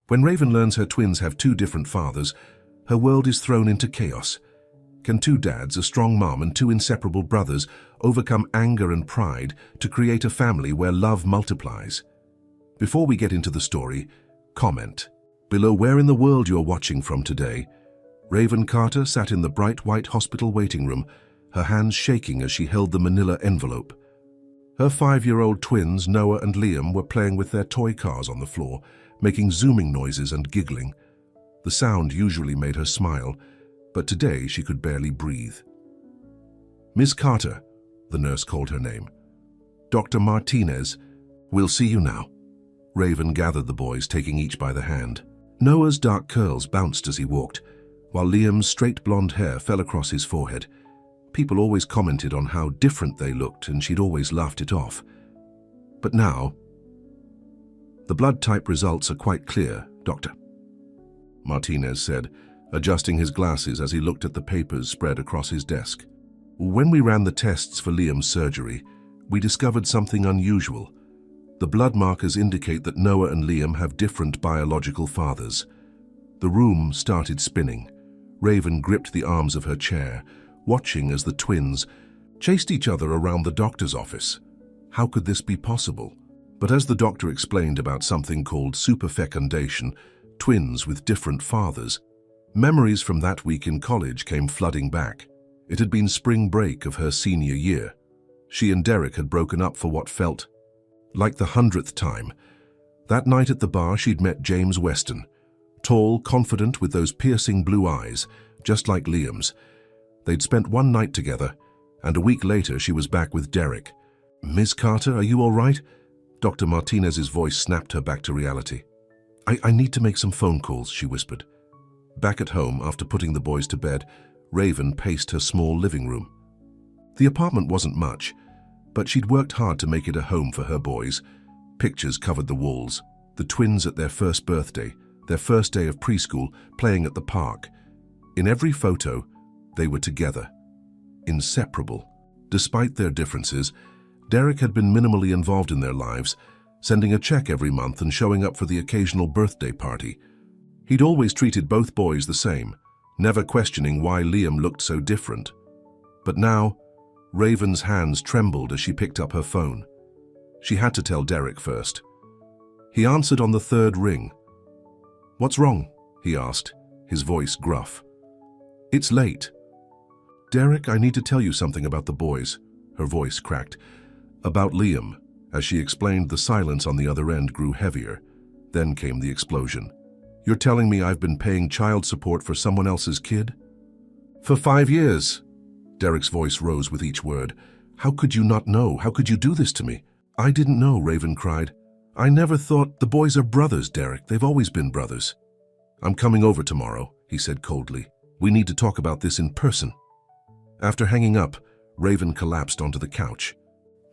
When Raven learns her twins have two different fathers, her world is thrown into chaos. Can two dads, a strong mom, and two inseparable brothers overcome anger and pride to create a family where love multiplies? Before we get into the story, comment below where in the world you're watching from today. Raven Carter sat in the bright white hospital waiting room, her hands shaking as she held the manila envelope. Her 5-year-old twins, Noah and Liam, were playing with their toy cars on the floor, making zooming noises and giggling. The sound usually made her smile, but today she could barely breathe. "Miss Carter," the nurse called her name. "Dr. Martinez, we'll see you now." Raven gathered the boys, taking each by the hand. Noah's dark curls bounced as he walked, while Liam's straight blonde hair fell across his forehead. People always commented on how different they looked, and she'd always laughed it off. But now, "The blood type results are quite clear, Doctor," Martinez said, adjusting his glasses as he looked at the papers spread across his desk. "When we ran the tests for Liam's surgery, we discovered something unusual. The blood markers indicate that Noah and Liam have different biological fathers." The room started spinning. Raven gripped the arms of her chair, watching as the twins chased each other around the doctor's office. How could this be possible? But as the doctor explained about something called superfecundation, twins with different fathers, memories from that week in college came flooding back. It had been spring break of her senior year. She and Derek had broken up for what felt like the 100th time. That night at the bar, she'd met James Weston, tall, confident, with those piercing blue eyes, just like Liam's. They'd spent one night together, and a week later she was back with Derek. "Ms. Carter, are you all right?" Dr. Martinez's voice snapped her back to reality. I need to make some phone calls," she whispered. Back at home, after putting the boys to bed, Raven paced her small living room. The apartment wasn't much, but she'd worked hard to make it a home for her boys. Pictures covered the walls, the twins at their first birthday, their first day of preschool, playing at the park. In every photo, they were together, inseparable. Despite their differences, Derek had been minimally involved in their lives, sending a check every month and showing up for the occasional birthday party. He'd always treated both boys the same, never questioning why Liam looked so different. But now, Raven's hands trembled as she picked up her phone. She had to tell Derek first. He answered on the third ring. "What's wrong?" he asked, his voice gruff. "It's late." "Derek, I need to tell you something about the boys," her voice cracked. "About Liam." As she explained, the silence on the other end grew heavier. Then came the explosion. "You're telling me I've been paying child support for someone else's kid?" "For 5 years." Derek's voice rose with each word. "How could you not know? How could you do this to me?" "I didn't know," Raven cried. "I never thought—" "The boys are brothers, Derek. They've always been brothers." "I'm coming over tomorrow," he said coldly. "We need to talk about this in person." After hanging up, Raven collapsed onto the couch.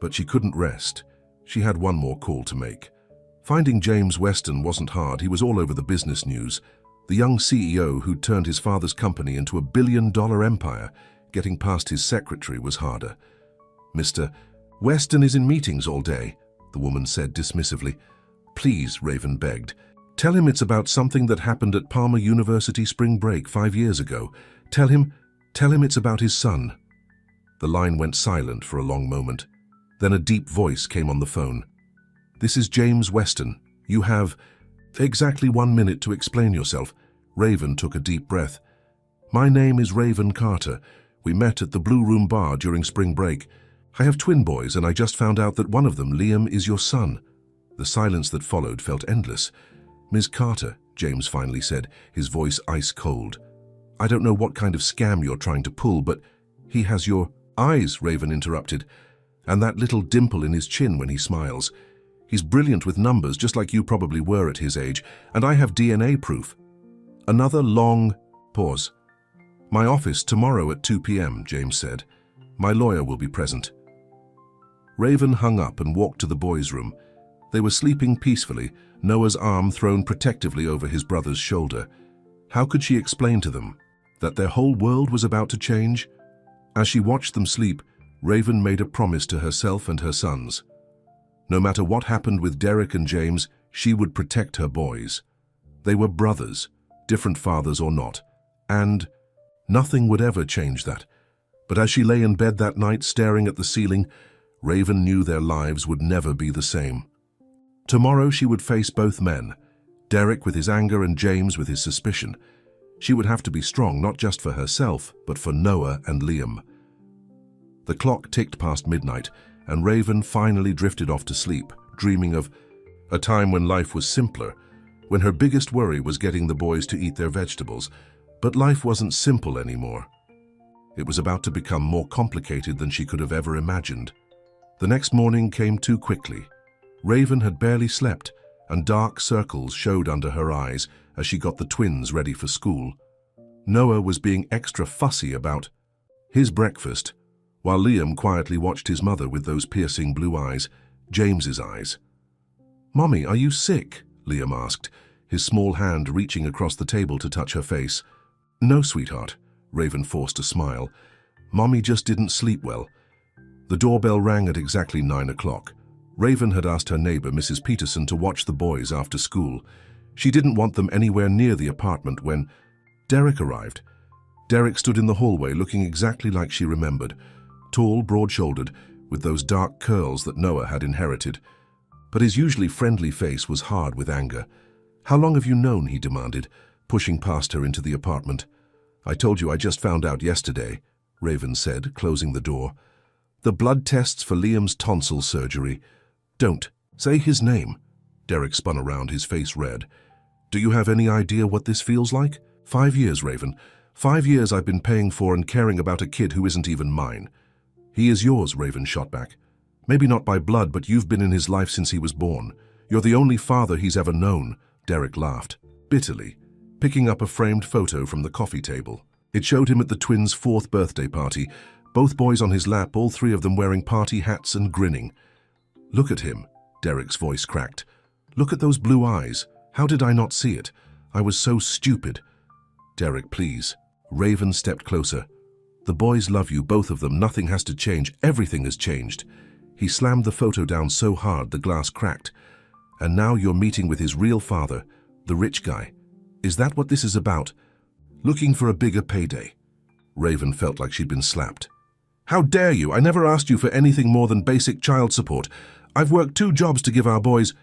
But she couldn't rest. She had one more call to make. Finding James Weston wasn't hard. He was all over the business news. The young CEO who'd turned his father's company into a billion-dollar empire. Getting past his secretary was harder. "Mr. Weston is in meetings all day," the woman said dismissively. "Please," Raven begged. "Tell him it's about something that happened at Palmer University spring break 5 years ago. Tell him it's about his son." The line went silent for a long moment. Then a deep voice came on the phone. "This is James Weston. You have exactly 1 minute to explain yourself." Raven took a deep breath. "My name is Raven Carter. We met at the Blue Room Bar during spring break. I have twin boys, and I just found out that one of them, Liam, is your son." The silence that followed felt endless. "Ms. Carter," James finally said, his voice ice cold. "I don't know what kind of scam you're trying to pull, but he has your—" "Eyes," Raven interrupted, "and that little dimple in his chin when he smiles. He's brilliant with numbers, just like you probably were at his age, and I have DNA proof." Another long pause. "My office tomorrow at 2 p.m., James said. "My lawyer will be present." Raven hung up and walked to the boys' room. They were sleeping peacefully, Noah's arm thrown protectively over his brother's shoulder. How could she explain to them that their whole world was about to change? As she watched them sleep, Raven made a promise to herself and her sons. No matter what happened with Derek and James, she would protect her boys. They were brothers, different fathers or not, and nothing would ever change that. But as she lay in bed that night staring at the ceiling, Raven knew their lives would never be the same. Tomorrow she would face both men, Derek with his anger and James with his suspicion. She would have to be strong, not just for herself, but for Noah and Liam. The clock ticked past midnight, and Raven finally drifted off to sleep, dreaming of a time when life was simpler, when her biggest worry was getting the boys to eat their vegetables. But life wasn't simple anymore. It was about to become more complicated than she could have ever imagined. The next morning came too quickly. Raven had barely slept, and dark circles showed under her eyes as she got the twins ready for school. Noah was being extra fussy about his breakfast, while Liam quietly watched his mother with those piercing blue eyes, James's eyes. "Mommy, are you sick?" Liam asked, his small hand reaching across the table to touch her face. "No, sweetheart," Raven forced a smile. "Mommy just didn't sleep well." The doorbell rang at exactly 9 o'clock. Raven had asked her neighbor, Mrs. Peterson, to watch the boys after school. She didn't want them anywhere near the apartment when Derek arrived. Derek stood in the hallway looking exactly like she remembered, tall, broad-shouldered, with those dark curls that Noah had inherited. But his usually friendly face was hard with anger. "How long have you known?" he demanded, pushing past her into the apartment. "I told you I just found out yesterday," Raven said, closing the door. "The blood tests for Liam's tonsil surgery." "Don't. Say his name." Derek spun around, his face red. "Do you have any idea what this feels like? 5 years, Raven. 5 years I've been paying for and caring about a kid who isn't even mine." "He is yours," Raven shot back. "Maybe not by blood, but you've been in his life since he was born. You're the only father he's ever known." Derek laughed, bitterly, picking up a framed photo from the coffee table. It showed him at the twins' 4th birthday party, both boys on his lap, all 3 of them wearing party hats and grinning. "Look at him," Derek's voice cracked. "Look at those blue eyes. How did I not see it? I was so stupid." "Derek, please." Raven stepped closer. "The boys love you, both of them. Nothing has to change. Everything has changed." He slammed the photo down so hard the glass cracked. "And now you're meeting with his real father, the rich guy. Is that what this is about? Looking for a bigger payday?" Raven felt like she'd been slapped. "How dare you? I never asked you for anything more than basic child support. I've worked 2 jobs to give our boys—"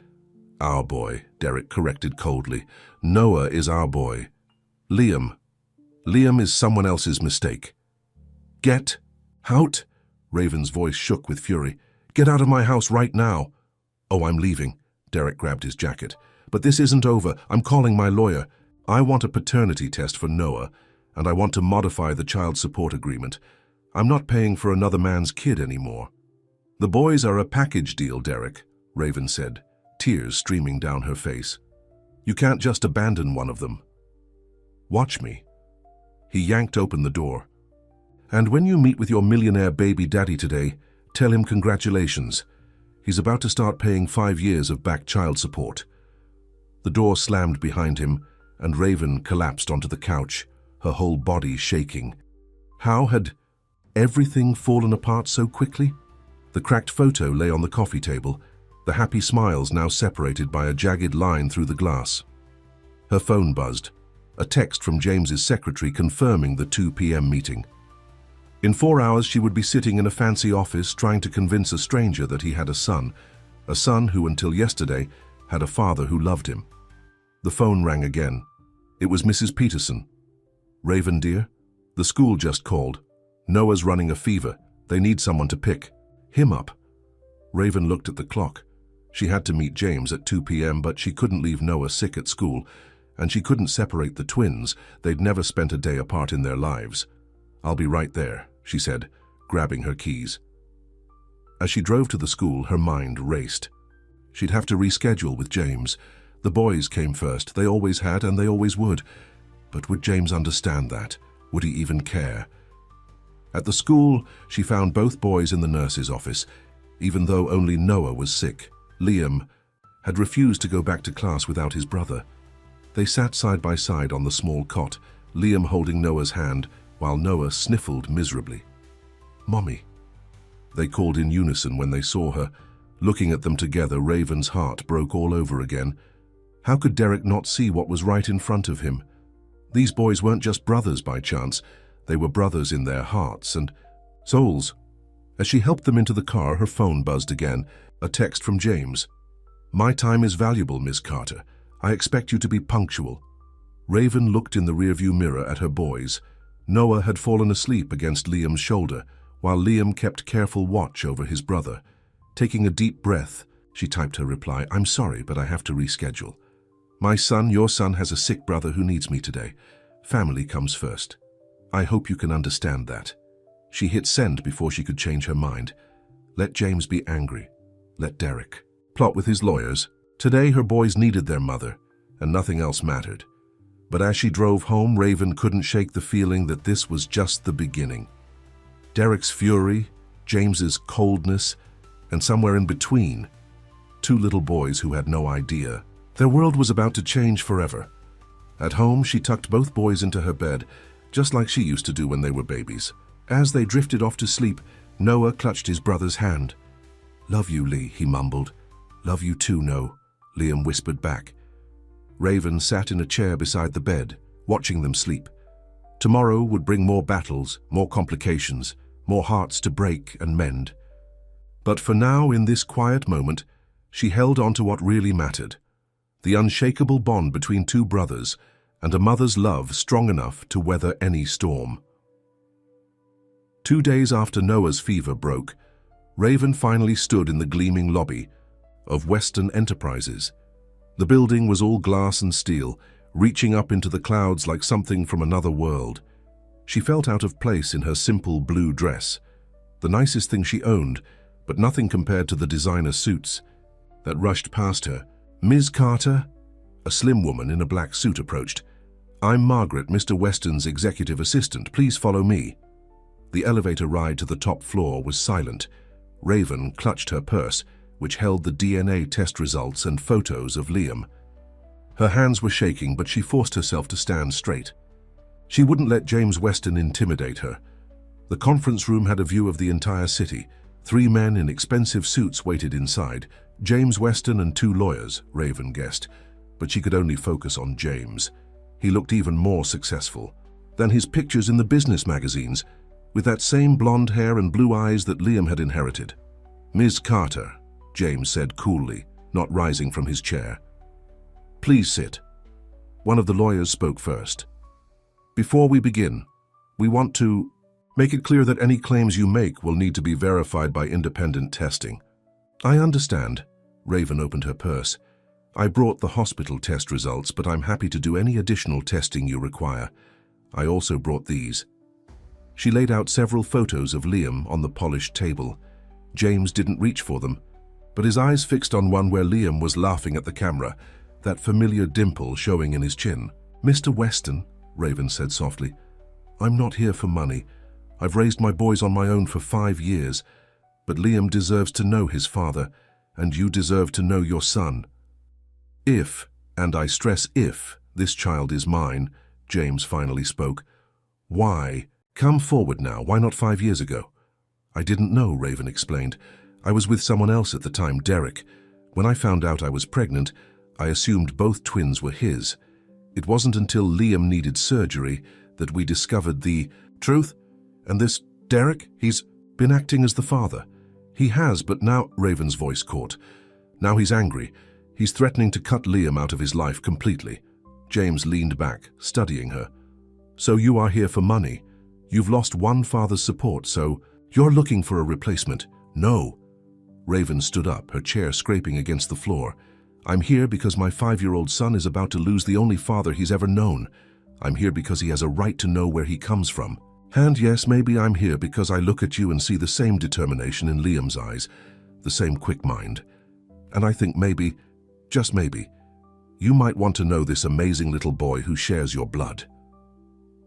"Our boy," Derek corrected coldly. "Noah is our boy. Liam is someone else's mistake." "Get out!" Raven's voice shook with fury. "Get out of my house right now." "Oh, I'm leaving." Derek grabbed his jacket. "But this isn't over. I'm calling my lawyer. I want a paternity test for Noah, and I want to modify the child support agreement. I'm not paying for another man's kid anymore." "The boys are a package deal, Derek," Raven said, tears streaming down her face. "You can't just abandon one of them. Watch me." He yanked open the door. "And when you meet with your millionaire baby daddy today, tell him congratulations. He's about to start paying 5 years of back child support." The door slammed behind him, and Raven collapsed onto the couch, her whole body shaking. How had everything fallen apart so quickly? The cracked photo lay on the coffee table, the happy smiles now separated by a jagged line through the glass. Her phone buzzed, a text from James's secretary confirming the 2 p.m. meeting. In 4 hours she would be sitting in a fancy office trying to convince a stranger that he had a son who until yesterday had a father who loved him. The phone rang again. It was Mrs. Peterson. "Raven, dear, the school just called. Noah's running a fever. They need someone to pick him up." Raven looked at the clock. She had to meet James at 2 p.m., but she couldn't leave Noah sick at school, and she couldn't separate the twins. They'd never spent a day apart in their lives. "I'll be right there," she said, grabbing her keys. As she drove to the school, her mind raced. She'd have to reschedule with James. The boys came first. They always had, and they always would. But would James understand that? Would he even care? At the school, she found both boys in the nurse's office, even though only Noah was sick. Liam had refused to go back to class without his brother. They sat side by side on the small cot, Liam holding Noah's hand, while Noah sniffled miserably. "Mommy." They called in unison when they saw her. Looking at them together, Raven's heart broke all over again. How could Derek not see what was right in front of him? These boys weren't just brothers by chance. They were brothers in their hearts and souls. As she helped them into the car, her phone buzzed again, a text from James. "My time is valuable, Miss Carter. I expect you to be punctual." Raven looked in the rearview mirror at her boys. Noah had fallen asleep against Liam's shoulder, while Liam kept careful watch over his brother. Taking a deep breath, she typed her reply, "I'm sorry, but I have to reschedule. My son, your son, has a sick brother who needs me today. Family comes first. I hope you can understand that." She hit send before she could change her mind. Let James be angry. Let Derek plot with his lawyers. Today her boys needed their mother, and nothing else mattered. But as she drove home, Raven couldn't shake the feeling that this was just the beginning. Derek's fury, James's coldness, and somewhere in between, two little boys who had no idea. Their world was about to change forever. At home, she tucked both boys into her bed, just like she used to do when they were babies. As they drifted off to sleep, Noah clutched his brother's hand. "Love you, Lee," he mumbled. "Love you too, No," Liam whispered back. Raven sat in a chair beside the bed, watching them sleep. Tomorrow would bring more battles, more complications, more hearts to break and mend. But for now, in this quiet moment, she held on to what really mattered. The unshakable bond between two brothers and a mother's love strong enough to weather any storm. 2 days after Noah's fever broke, Raven finally stood in the gleaming lobby of Western Enterprises. The building was all glass and steel, reaching up into the clouds like something from another world. She felt out of place in her simple blue dress, the nicest thing she owned, but nothing compared to the designer suits that rushed past her. "Ms. Carter?" A slim woman in a black suit approached. "I'm Margaret, Mr. Weston's executive assistant. Please follow me." The elevator ride to the top floor was silent. Raven clutched her purse, which held the DNA test results and photos of Liam. Her hands were shaking, but she forced herself to stand straight. She wouldn't let James Weston intimidate her. The conference room had a view of the entire city. 3 men in expensive suits waited inside. James Weston and 2 lawyers, Raven guessed, but she could only focus on James. He looked even more successful than his pictures in the business magazines, with that same blonde hair and blue eyes that Liam had inherited. "Ms. Carter," James said coolly, not rising from his chair. "Please sit." One of the lawyers spoke first. "Before we begin, we want to make it clear that any claims you make will need to be verified by independent testing." "I understand." Raven opened her purse. "I brought the hospital test results, but I'm happy to do any additional testing you require. I also brought these." She laid out several photos of Liam on the polished table. James didn't reach for them, but his eyes fixed on one where Liam was laughing at the camera, that familiar dimple showing in his chin. "Mr. Weston," Raven said softly, "I'm not here for money. I've raised my boys on my own for 5 years, but Liam deserves to know his father, and you deserve to know your son. If, and I stress if, this child is mine," James finally spoke. "Why? Come forward now. Why not 5 years ago?" "I didn't know," Raven explained. "I was with someone else at the time, Derek. When I found out I was pregnant, I assumed both twins were his. It wasn't until Liam needed surgery that we discovered the truth. And this Derek, he's been acting as the father. He has, but now," Raven's voice caught. "Now he's angry. He's threatening to cut Liam out of his life completely." James leaned back, studying her. "So you are here for money. You've lost one father's support, so you're looking for a replacement." "No." Raven stood up, her chair scraping against the floor. "I'm here because my 5-year-old son is about to lose the only father he's ever known. I'm here because he has a right to know where he comes from. And yes, maybe I'm here because I look at you and see the same determination in Liam's eyes, the same quick mind. And I think maybe, just maybe, you might want to know this amazing little boy who shares your blood."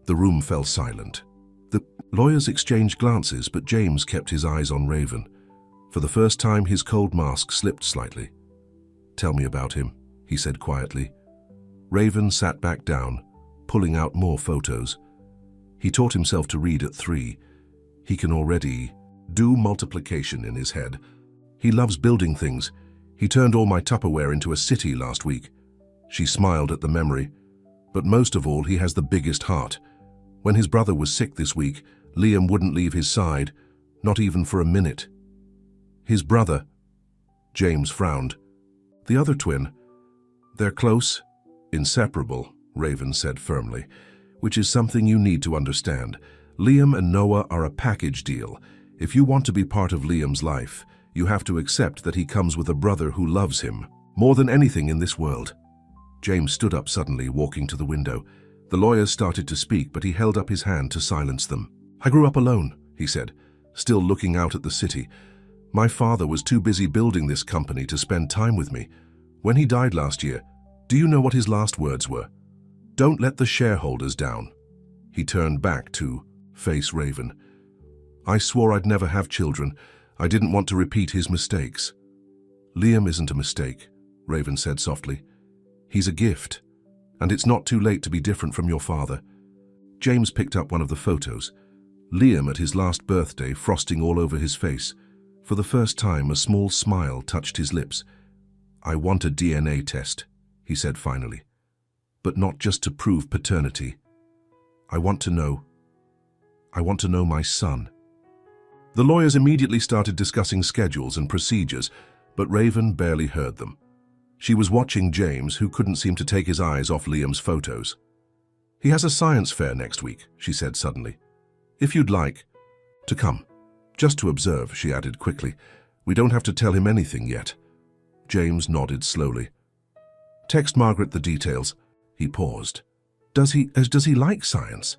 The room fell silent. The lawyers exchanged glances, but James kept his eyes on Raven. For the first time, his cold mask slipped slightly. "Tell me about him," he said quietly. Raven sat back down, pulling out more photos. He taught himself to read at 3. He can already do multiplication in his head. He loves building things. He turned all my Tupperware into a city last week. She smiled at the memory. But most of all, he has the biggest heart. When his brother was sick this week, Liam wouldn't leave his side, not even for a minute. His brother, James frowned. The other twin, they're close, inseparable, Raven said firmly, which is something you need to understand. Liam and Noah are a package deal. If you want to be part of Liam's life, you have to accept that he comes with a brother who loves him more than anything in this world. James stood up suddenly, walking to the window. The lawyers started to speak, but he held up his hand to silence them. I grew up alone, he said, still looking out at the city. My father was too busy building this company to spend time with me. When he died last year, do you know what his last words were? Don't let the shareholders down. He turned back to face Raven. I swore I'd never have children. I didn't want to repeat his mistakes. Liam isn't a mistake, Raven said softly. He's a gift, and it's not too late to be different from your father. James picked up one of the photos. Liam at his last birthday, frosting all over his face. For the first time, a small smile touched his lips. I want a DNA test, he said finally. But not just to prove paternity. I want to know my son. The lawyers immediately started discussing schedules and procedures, but Raven barely heard them. She was watching James, who couldn't seem to take his eyes off Liam's photos. He has a science fair next week, she said suddenly. If you'd like to come. Just to observe, she added quickly. We don't have to tell him anything yet. James nodded slowly. Text Margaret the details. He paused. Does he like science?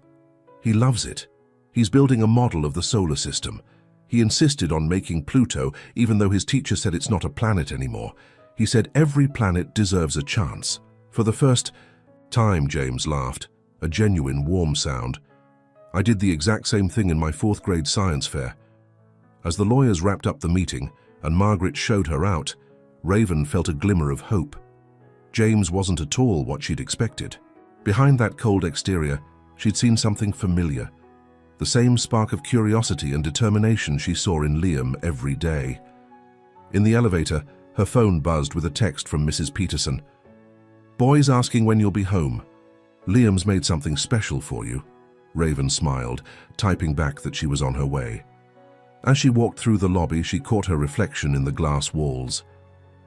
He loves it. He's building a model of the solar system. He insisted on making Pluto, even though his teacher said it's not a planet anymore. He said every planet deserves a chance. For the first time, James laughed, a genuine warm sound. I did the exact same thing in my 4th grade science fair. As the lawyers wrapped up the meeting and Margaret showed her out, Raven felt a glimmer of hope. James wasn't at all what she'd expected. Behind that cold exterior, she'd seen something familiar. The same spark of curiosity and determination she saw in Liam every day. In the elevator, her phone buzzed with a text from Mrs. Peterson. Boys asking when you'll be home. Liam's made something special for you. Raven smiled, typing back that she was on her way. As she walked through the lobby, she caught her reflection in the glass walls.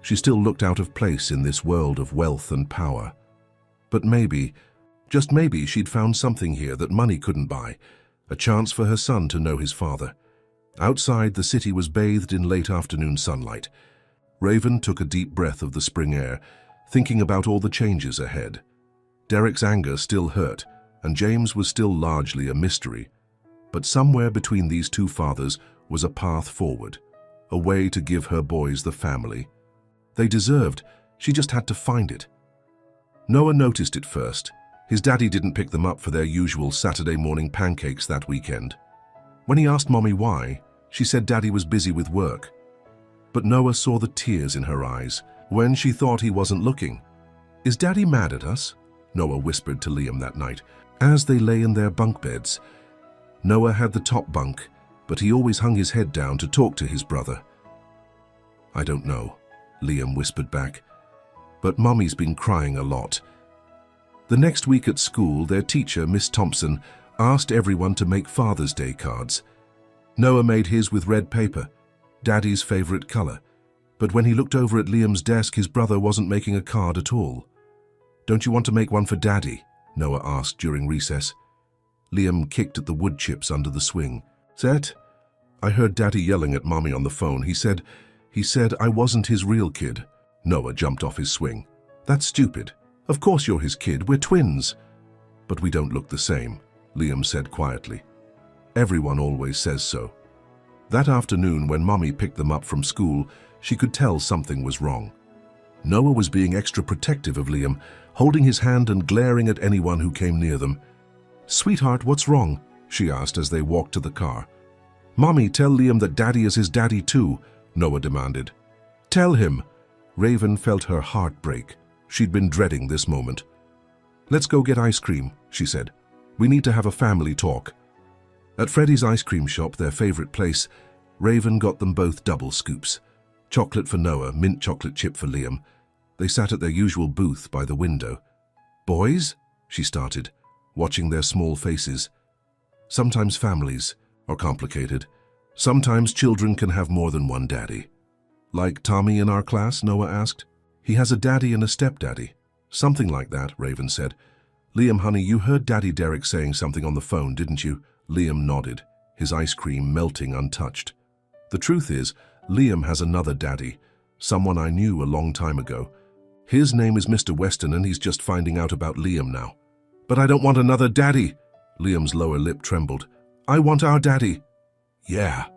She still looked out of place in this world of wealth and power. But maybe, just maybe, she'd found something here that money couldn't buy, a chance for her son to know his father. Outside, the city was bathed in late afternoon sunlight. Raven took a deep breath of the spring air, thinking about all the changes ahead. Derek's anger still hurt, and James was still largely a mystery. But somewhere between these two fathers was a path forward, a way to give her boys the family they deserved. She just had to find it. Noah noticed it first. His daddy didn't pick them up for their usual Saturday morning pancakes that weekend. When he asked Mommy why, she said Daddy was busy with work. But Noah saw the tears in her eyes when she thought he wasn't looking. Is Daddy mad at us? Noah whispered to Liam that night, as they lay in their bunk beds. Noah had the top bunk, but he always hung his head down to talk to his brother. I don't know, Liam whispered back, but Mummy's been crying a lot. The next week at school, their teacher, Miss Thompson, asked everyone to make Father's Day cards. Noah made his with red paper, Daddy's favorite color, but when he looked over at Liam's desk, his brother wasn't making a card at all. Don't you want to make one for Daddy? Noah asked during recess. Liam kicked at the wood chips under the swing. Set? I heard Daddy yelling at Mommy on the phone. He said I wasn't his real kid. Noah jumped off his swing. That's stupid. Of course you're his kid. We're twins. But we don't look the same, Liam said quietly. Everyone always says so. That afternoon, when Mommy picked them up from school, she could tell something was wrong. Noah was being extra protective of Liam, holding his hand and glaring at anyone who came near them. Sweetheart, what's wrong? She asked as they walked to the car. Mommy, tell Liam that Daddy is his daddy too, Noah demanded. Tell him. Raven felt her heart break. She'd been dreading this moment. Let's go get ice cream, she said. We need to have a family talk. At Freddy's ice cream shop, their favorite place, Raven got them both double scoops. Chocolate for Noah, mint chocolate chip for Liam. They sat at their usual booth by the window. "Boys?" she started, watching their small faces. "Sometimes families are complicated. Sometimes children can have more than one daddy." "Like Tommy in our class?" Noah asked. "He has a daddy and a stepdaddy." "Something like that," Raven said. "Liam, honey, you heard Daddy Derek saying something on the phone, didn't you?" Liam nodded, his ice cream melting untouched. "The truth is, Liam has another daddy, someone I knew a long time ago. His name is Mr. Weston, and he's just finding out about Liam now." "But I don't want another daddy." Liam's lower lip trembled. "I want our daddy." "Yeah."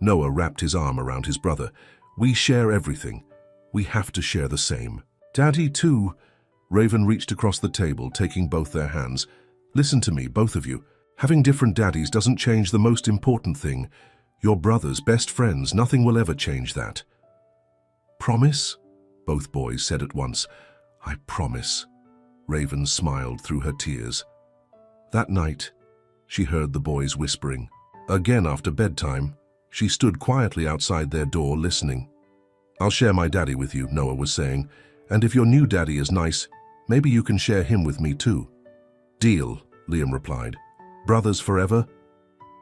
Noah wrapped his arm around his brother. "We share everything. We have to share the same." "Daddy, too." Raven reached across the table, taking both their hands. "Listen to me, both of you. Having different daddies doesn't change the most important thing. You're brothers, best friends. Nothing will ever change that." "Promise?" both boys said at once. "I promise." Raven smiled through her tears. That night, she heard the boys whispering. Again after bedtime, she stood quietly outside their door listening. "I'll share my daddy with you," Noah was saying. "And if your new daddy is nice, maybe you can share him with me too." "Deal," Liam replied. "Brothers forever?"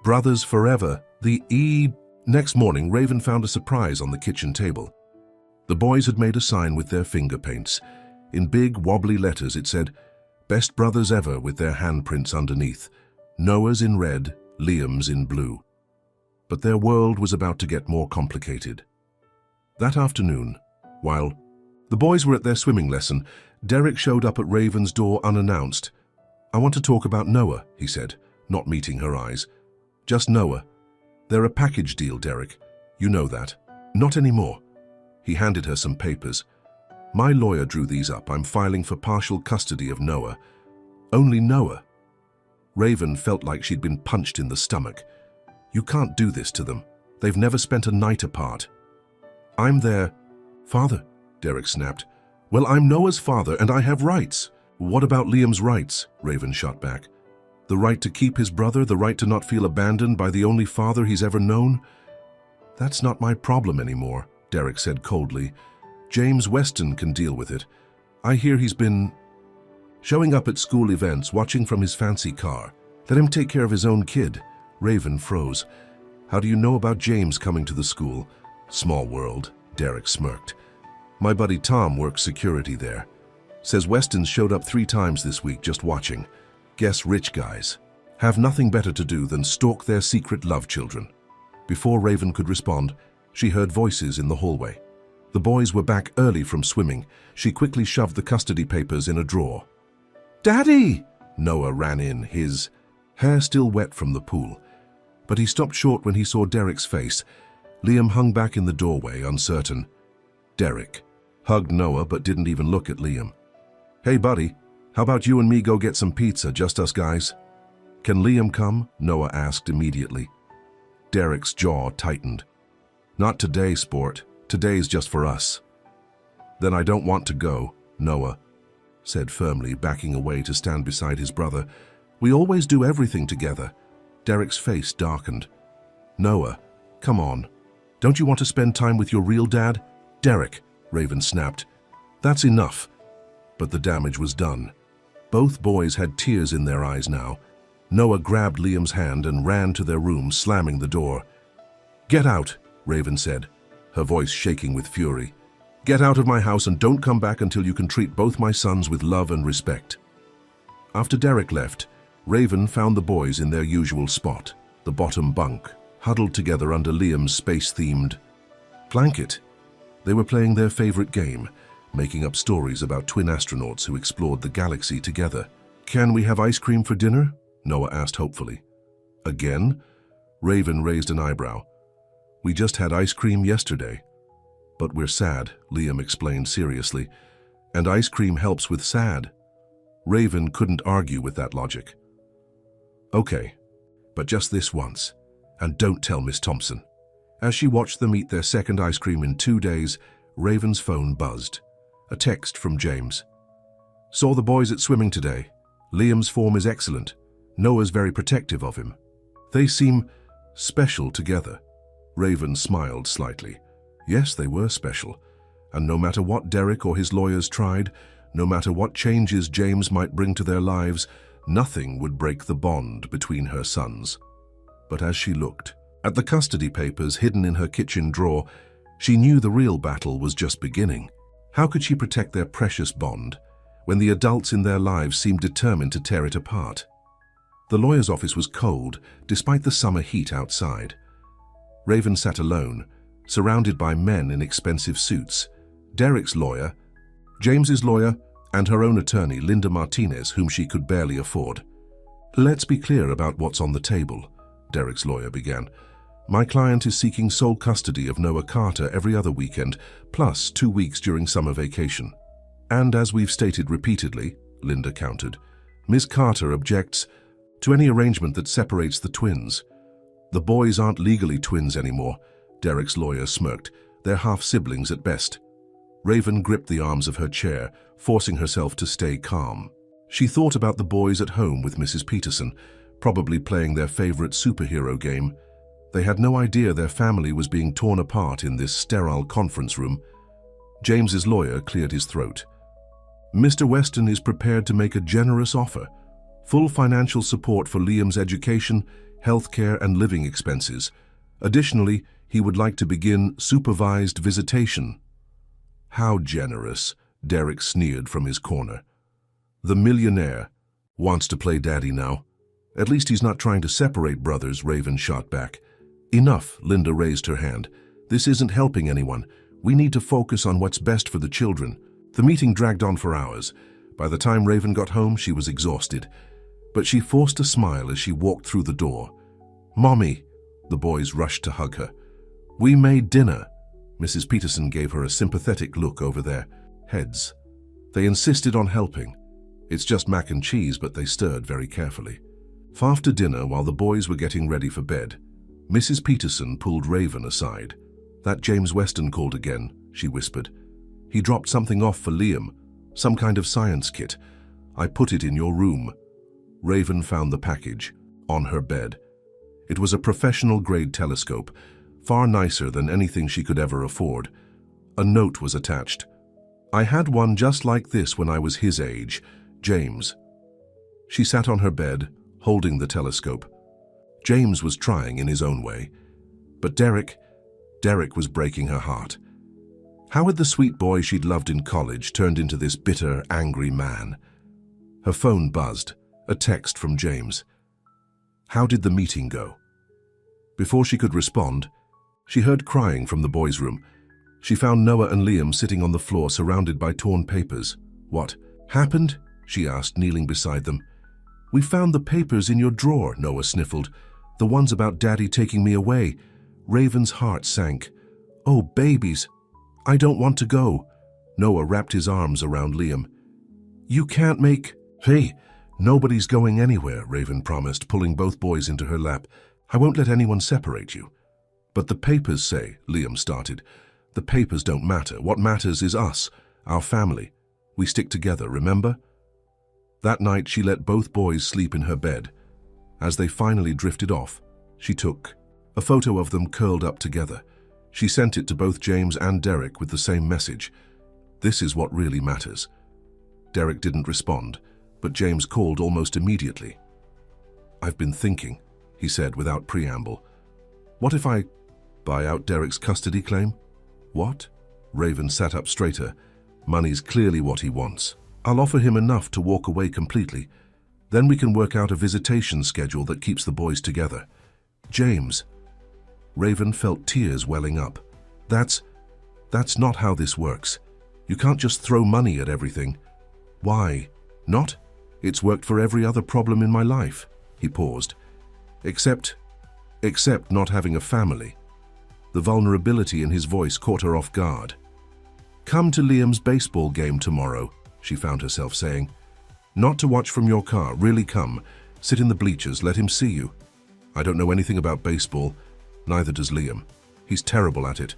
"Brothers forever." Next morning, Raven found a surprise on the kitchen table. The boys had made a sign with their finger paints. In big, wobbly letters it said, "Best brothers ever," with their handprints underneath. Noah's in red, Liam's in blue. But their world was about to get more complicated. That afternoon, while the boys were at their swimming lesson, Derek showed up at Raven's door unannounced. "I want to talk about Noah," he said, not meeting her eyes. "Just Noah. They're a package deal, Derek. You know that." "Not anymore." He handed her some papers. "My lawyer drew these up. I'm filing for partial custody of Noah." "Only Noah?" Raven felt like she'd been punched in the stomach. "You can't do this to them. They've never spent a night apart." "I'm their father," Derek snapped. "Well, I'm Noah's father and I have rights." "What about Liam's rights?" Raven shot back. "The right to keep his brother, the right to not feel abandoned by the only father he's ever known?" "That's not my problem anymore," Derek said coldly. "James Weston can deal with it. I hear he's been showing up at school events, watching from his fancy car. Let him take care of his own kid." Raven froze. "How do you know about James coming to the school?" "Small world," Derek smirked. "My buddy Tom works security there. Says Weston showed up 3 times this week just watching. Guess rich guys have nothing better to do than stalk their secret love children." Before Raven could respond, she heard voices in the hallway. The boys were back early from swimming. She quickly shoved the custody papers in a drawer. "Daddy!" Noah ran in, his hair still wet from the pool. But he stopped short when he saw Derek's face. Liam hung back in the doorway, uncertain. Derek hugged Noah but didn't even look at Liam. "Hey, buddy, how about you and me go get some pizza, just us guys?" "Can Liam come?" Noah asked immediately. Derek's jaw tightened. "Not today, sport. Today's just for us." "Then I don't want to go," Noah said firmly, backing away to stand beside his brother. "We always do everything together." Derek's face darkened. "Noah, come on. Don't you want to spend time with your real dad?" "Derek," Raven snapped. "That's enough." But the damage was done. Both boys had tears in their eyes now. Noah grabbed Liam's hand and ran to their room, slamming the door. "Get out," Raven said, her voice shaking with fury. "Get out of my house and don't come back until you can treat both my sons with love and respect." After Derek left, Raven found the boys in their usual spot, the bottom bunk, huddled together under Liam's space-themed blanket. They were playing their favorite game, making up stories about twin astronauts who explored the galaxy together. "Can we have ice cream for dinner?" Noah asked hopefully. "Again?" Raven raised an eyebrow. "We just had ice cream yesterday." "But we're sad," Liam explained seriously. "And ice cream helps with sad." Raven couldn't argue with that logic. "Okay, but just this once. And don't tell Miss Thompson." As she watched them eat their second ice cream in 2 days, Raven's phone buzzed. A text from James. "Saw the boys at swimming today. Liam's form is excellent. Noah's very protective of him. They seem special together." Raven smiled slightly. Yes, they were special. and no matter what Derek or his lawyers tried, no matter what changes James might bring to their lives, nothing would break the bond between her sons. But as she looked at the custody papers hidden in her kitchen drawer, she knew the real battle was just beginning. How could she protect their precious bond when the adults in their lives seemed determined to tear it apart? The lawyer's office was cold, despite the summer heat outside. Raven sat alone, surrounded by men in expensive suits. Derek's lawyer, James's lawyer, and her own attorney, Linda Martinez, whom she could barely afford. "Let's be clear about what's on the table," Derek's lawyer began. "My client is seeking sole custody of Noah Carter every other weekend, plus 2 weeks during summer vacation. And as we've stated repeatedly," Linda countered, "Ms. Carter objects to any arrangement that separates the twins." "The boys aren't legally twins anymore," Derek's lawyer smirked. "They're half-siblings at best." Raven gripped the arms of her chair, forcing herself to stay calm. She thought about the boys at home with Mrs. Peterson, probably playing their favorite superhero game. They had no idea their family was being torn apart in this sterile conference room. James's lawyer cleared his throat. "Mr. Weston is prepared to make a generous offer. Full financial support for Liam's education, healthcare, and living expenses. Additionally, he would like to begin supervised visitation." "How generous," Derek sneered from his corner. "The millionaire wants to play daddy now. At least he's not trying to separate brothers," Raven shot back. "Enough," Linda raised her hand. "This isn't helping anyone. We need to focus on what's best for the children." The meeting dragged on for hours. By the time Raven got home, she was exhausted. But she forced a smile as she walked through the door. "Mommy," the boys rushed to hug her. "We made dinner." Mrs. Peterson gave her a sympathetic look over their heads. They insisted on helping. "It's just mac and cheese," but they stirred very carefully. After dinner, while the boys were getting ready for bed, Mrs. Peterson pulled Raven aside. "That James Weston called again," she whispered. "He dropped something off for Liam, some kind of science kit. I put it in your room." Raven found the package on her bed. It was a professional-grade telescope, far nicer than anything she could ever afford. A note was attached. "I had one just like this when I was his age, James." She sat on her bed, holding the telescope. James was trying in his own way. But Derek was breaking her heart. How had the sweet boy she'd loved in college turned into this bitter, angry man? Her phone buzzed, a text from James. "How did the meeting go?" Before she could respond, she heard crying from the boys' room. She found Noah and Liam sitting on the floor surrounded by torn papers. "What happened?" she asked, kneeling beside them. "We found the papers in your drawer," Noah sniffled. "The ones about Daddy taking me away." Raven's heart sank. "Oh, babies, I don't want to go." Noah wrapped his arms around Liam. "You can't make—" "Hey, nobody's going anywhere," Raven promised, pulling both boys into her lap. "I won't let anyone separate you." "But the papers say," Liam started. "The papers don't matter. What matters is us, our family. We stick together, remember?" That night, she let both boys sleep in her bed. As they finally drifted off, she took a photo of them curled up together. She sent it to both James and Derek with the same message. "This is what really matters." Derek didn't respond, but James called almost immediately. "I've been thinking," he said without preamble. "What if I buy out Derek's custody claim?" "What?" Raven sat up straighter. "Money's clearly what he wants. I'll offer him enough to walk away completely. Then we can work out a visitation schedule that keeps the boys together." "James." Raven felt tears welling up. That's not how this works. You can't just throw money at everything." "Why not? It's worked for every other problem in my life." He paused. Except not having a family." The vulnerability in his voice caught her off guard. "Come to Liam's baseball game tomorrow," she found herself saying. "Not to watch from your car, really come. Sit in the bleachers, let him see you. I don't know anything about baseball, neither does Liam. He's terrible at it.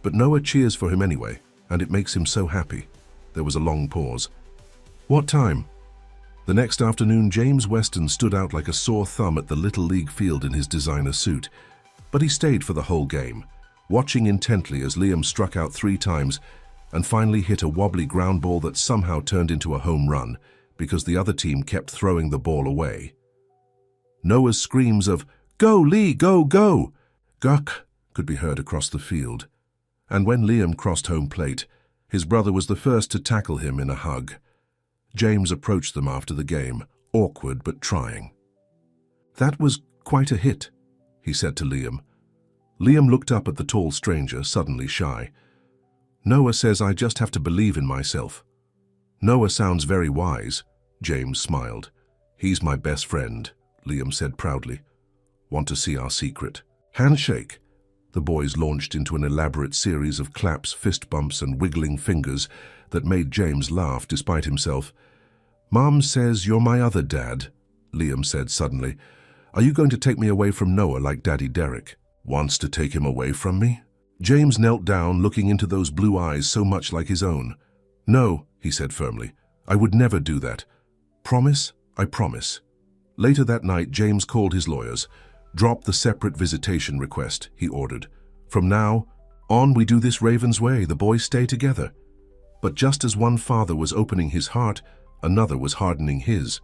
But Noah cheers for him anyway, and it makes him so happy." There was a long pause. "What time?" The next afternoon, James Weston stood out like a sore thumb at the Little League field in his designer suit. But he stayed for the whole game, watching intently as Liam struck out 3 times and finally hit a wobbly ground ball that somehow turned into a home run because the other team kept throwing the ball away. Noah's screams of, "Go, Lee, go, go!" "Guk!" could be heard across the field. And when Liam crossed home plate, his brother was the first to tackle him in a hug. James approached them after the game, awkward but trying. "That was quite a hit," he said to Liam. Liam looked up at the tall stranger, suddenly shy. "Noah says I just have to believe in myself." "Noah sounds very wise," James smiled. "He's my best friend," Liam said proudly. "Want to see our secret?" "Handshake." The boys launched into an elaborate series of claps, fist bumps, and wiggling fingers that made James laugh despite himself. "Mom says you're my other dad," Liam said suddenly. "Are you going to take me away from Noah like Daddy Derek?" "Wants to take him away from me?" James knelt down, looking into those blue eyes so much like his own. "No," he said firmly. "I would never do that. Promise? I promise." Later that night, James called his lawyers. "Drop the separate visitation request," he ordered. "From now on, we do this Raven's way. The boys stay together." But just as one father was opening his heart, another was hardening his.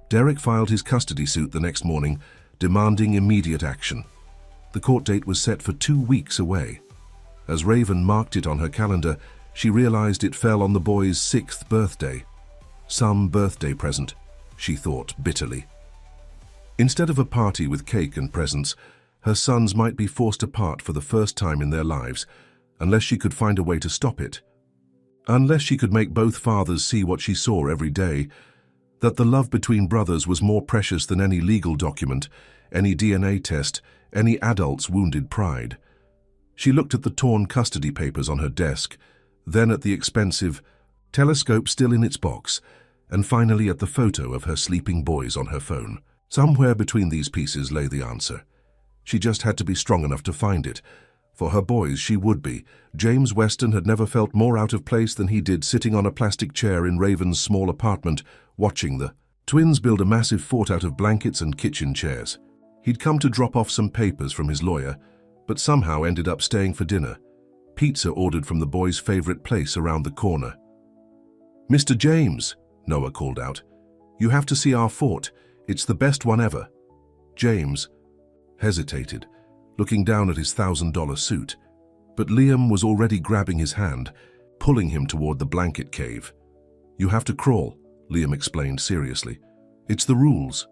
Derek filed his custody suit the next morning, demanding immediate action. The court date was set for 2 weeks away. As Raven marked it on her calendar, she realized it fell on the boy's 6th birthday. Some birthday present, she thought bitterly. Instead of a party with cake and presents, her sons might be forced apart for the first time in their lives, unless she could find a way to stop it. Unless she could make both fathers see what she saw every day, that the love between brothers was more precious than any legal document, any DNA test, any adult's wounded pride. She looked at the torn custody papers on her desk, then at the expensive telescope still in its box, and finally at the photo of her sleeping boys on her phone. Somewhere between these pieces lay the answer. She just had to be strong enough to find it. For her boys, she would be. James Weston had never felt more out of place than he did sitting on a plastic chair in Raven's small apartment, watching the twins build a massive fort out of blankets and kitchen chairs. He'd come to drop off some papers from his lawyer, but somehow ended up staying for dinner. Pizza ordered from the boys' favorite place around the corner. "Mr. James," Noah called out, "you have to see our fort. It's the best one ever." James hesitated, looking down at his $1,000 suit. But Liam was already grabbing his hand, pulling him toward the blanket cave. "You have to crawl," Liam explained seriously. "It's the rules."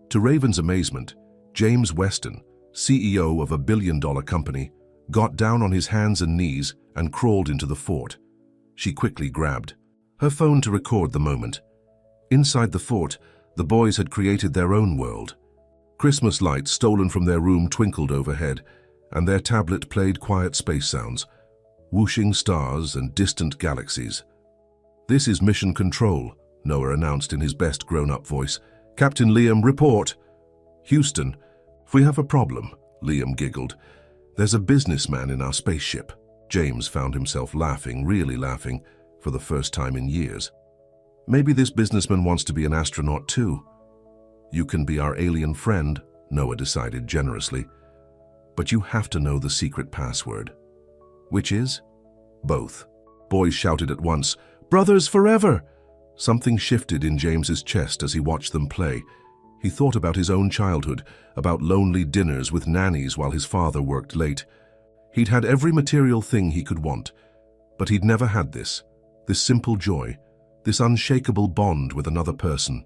To Raven's amazement, James Weston, CEO of a billion-dollar company, got down on his hands and knees and crawled into the fort. She quickly grabbed her phone to record the moment. Inside the fort, the boys had created their own world. Christmas lights stolen from their room twinkled overhead, and their tablet played quiet space sounds, whooshing stars and distant galaxies. "This is Mission Control," Noah announced in his best grown-up voice. "Captain Liam, report." "Houston, we have a problem," Liam giggled. "There's a businessman in our spaceship." James found himself laughing, really laughing, for the first time in years. "Maybe this businessman wants to be an astronaut too." "You can be our alien friend," Noah decided generously. "But you have to know the secret password." "Which is?" "Both." Boys shouted at once, "Brothers forever!" Something shifted in James's chest as he watched them play. He thought about his own childhood, about lonely dinners with nannies while his father worked late. He'd had every material thing he could want, but he'd never had this simple joy, this unshakable bond with another person.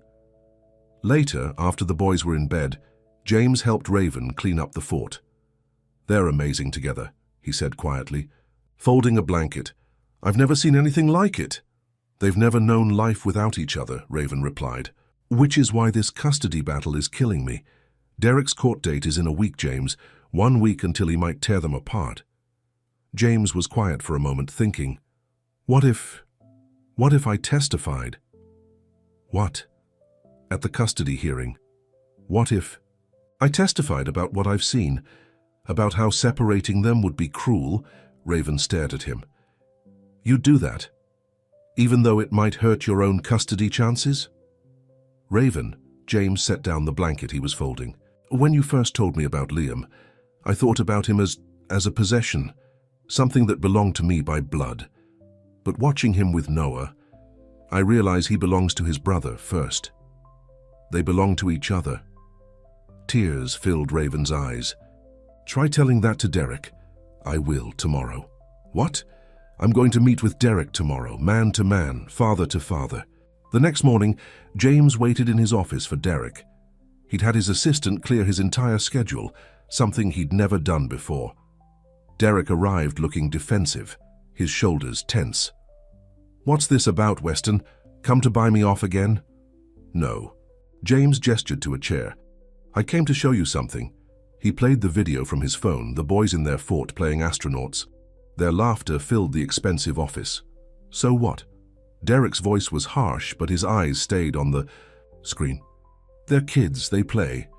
Later, after the boys were in bed, James helped Raven clean up the fort. "They're amazing together," he said quietly, folding a blanket. "I've never seen anything like it." "They've never known life without each other," Raven replied. "Which is why this custody battle is killing me. Derek's court date is in a week, James. 1 week until he might tear them apart." James was quiet for a moment, thinking, What if I testified? What? At the custody hearing. What if I testified about what I've seen, about how separating them would be cruel? Raven stared at him. You'd do that, even though it might hurt your own custody chances? Raven, James set down the blanket he was folding. When you first told me about Liam, I thought about him as a possession, something that belonged to me by blood. But watching him with Noah, I realize he belongs to his brother first. They belong to each other. Tears filled Raven's eyes. Try telling that to Derek. I will tomorrow. What? I'm going to meet with Derek tomorrow, man to man, father to father. The next morning, James waited in his office for Derek. He'd had his assistant clear his entire schedule, something he'd never done before. Derek arrived looking defensive, his shoulders tense. What's this about, Weston? Come to buy me off again? No. James gestured to a chair. I came to show you something. He played the video from his phone, the boys in their fort playing astronauts. Their laughter filled the expensive office. So what? Derek's voice was harsh, but his eyes stayed on the screen. They're kids, they play.